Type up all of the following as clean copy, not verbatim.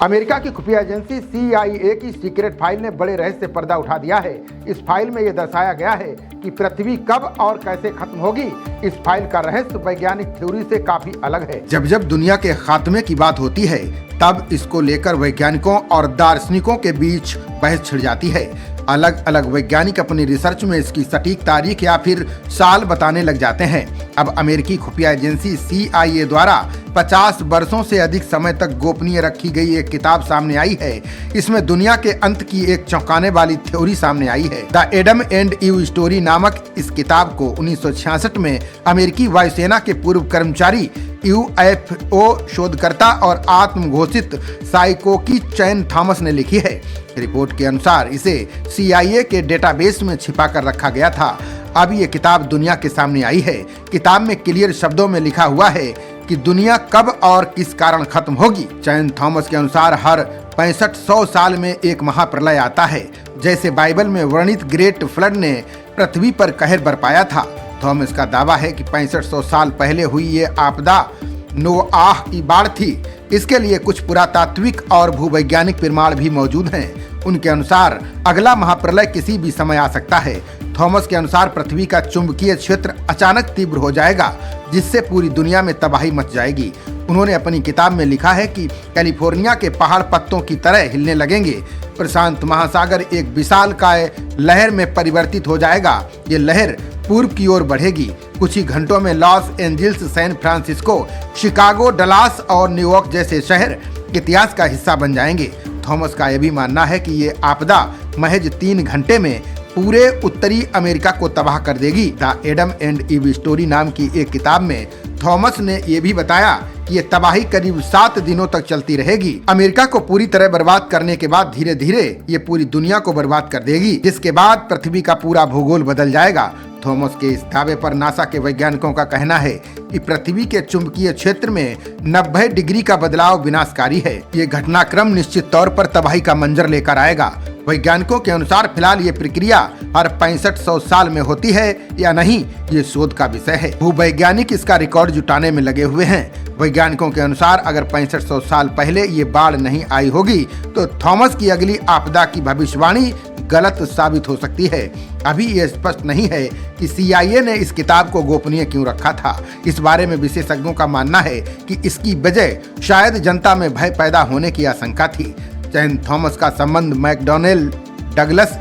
America की खुफिया agency CIA की सीक्रेट फाइल ने बड़े रहस्य से पर्दा उठा दिया है। इस फाइल में यह दर्शाया गया है कि पृथ्वी कब और कैसे खत्म होगी। इस फाइल का रहस्य वैज्ञानिक थ्योरी से काफी अलग है। जब जब दुनिया के खात्मे की बात होती है तब इसको लेकर वैज्ञानिकों और दार्शनिकों के बीच बहस छिड़ जाती है। अलग अलग वैज्ञानिक अपनी रिसर्च में इसकी सटीक तारीख या फिर साल बताने लग जाते हैं। अब अमेरिकी खुफिया एजेंसी CIA द्वारा 50 वर्षों से अधिक समय तक गोपनीय रखी गई एक किताब सामने आई है। इसमें दुनिया के अंत की एक चौंकाने वाली थ्योरी सामने आई है। The Adam and ewe story नामक इस किताब को 1966 में अमेरिकी वायुसेना के पूर्व कर्मचारी UFO शोधकर्ता और आत्मघोषित साइकोकी चैन थॉमस ने लिखी है। रिपोर्ट के अनुसार इसे CIA के डेटाबेस में छिपा कर रखा गया था। अब ये किताब दुनिया के सामने आई है। किताब में क्लियर शब्दों में लिखा हुआ है कि दुनिया कब और किस कारण खत्म होगी। चैन थॉमस के अनुसार हर 6500 साल में एक महाप्रलय आता है, जैसे बाइबल में वर्णित ग्रेट फ्लड ने पृथ्वी पर कहर बरपाया था। थॉमस का दावा है कि 6500 साल पहले हुई ये आपदा नोआह की बाढ़ थी। इसके लिए कुछ पुरातात्विक और भूवैज्ञानिक प्रमाण भी मौजूद हैं। उनके अनुसार अगला महाप्रलय किसी भी समय आ सकता है। थॉमस के अनुसार पृथ्वी का चुंबकीय क्षेत्र अचानक तीव्र हो जाएगा, जिससे पूरी दुनिया में तबाही मच जाएगी। उन्होंने अपनी किताब में लिखा है कि कैलिफोर्निया के पहाड़ पत्तों की तरह हिलने लगेंगे। प्रशांत महासागर एक विशालकाय लहर में परिवर्तित हो जाएगा। ये लहर पूर्व की ओर बढ़ेगी। कुछ ही घंटों में Los Angeles, San Francisco, Chicago, Dallas और न्यूयॉर्क जैसे शहर इतिहास का हिस्सा बन जाएंगे। थॉमस का यह भी मानना है कि ये आपदा महज 3 घंटे में पूरे उत्तरी अमेरिका को तबाह कर देगी। The Adam and ewe story नाम की एक किताब में थॉमस ने यह भी बताया कि ये तबाही करीब 7 दिनों तक चलती रहेगी। अमेरिका को पूरी तरह बर्बाद करने के बाद धीरे धीरे ये पूरी दुनिया को बर्बाद कर देगी, जिसके बाद पृथ्वी का पूरा भूगोल बदल जाएगा। थॉमस के इस दावे पर नासा के वैज्ञानिकों का कहना है कि पृथ्वी के चुंबकीय क्षेत्र में 90 डिग्री का बदलाव विनाशकारी है। ये घटनाक्रम निश्चित तौर पर तबाही का मंजर लेकर आएगा। वैज्ञानिकों के अनुसार फिलहाल ये प्रक्रिया हर 6500 साल में होती है या नहीं, ये शोध का विषय है। भूवैज्ञानिक इसका रिकॉर्ड जुटाने में लगे हुए हैं। वैज्ञानिकों के अनुसार अगर 6500 साल पहले ये बाढ़ नहीं आई होगी तो थॉमस की अगली आपदा की भविष्यवाणी गलत साबित हो सकती है। अभी यह स्पष्ट नहीं है कि CIA ने इस किताब को गोपनीय क्यों रखा था। इस बारे में विशेषज्ञों का मानना है कि इसकी वजह शायद जनता में भय पैदा होने की आशंका थी। चैन थॉमस का संबंध मैकडॉनेल डगलस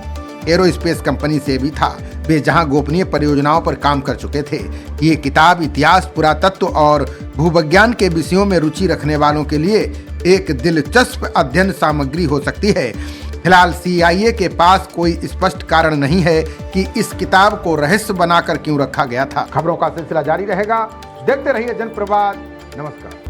एरोस्पेस कंपनी से भी था, वे जहां गोपनीय परियोजनाओं पर काम कर चुके थे। ये किताब इतिहास, पुरातत्व और भूविज्ञान के विषयों में रुचि रखने वालों के लिए एक दिलचस्प अध्ययन सामग्री हो सकती है। फिलहाल CIA के पास कोई स्पष्ट कारण नहीं है कि इस किताब को रहस्य बनाकर क्यों रखा गया था। खबरों का सिलसिला जारी रहेगा। देखते रहिए जनप्रवाद। नमस्कार।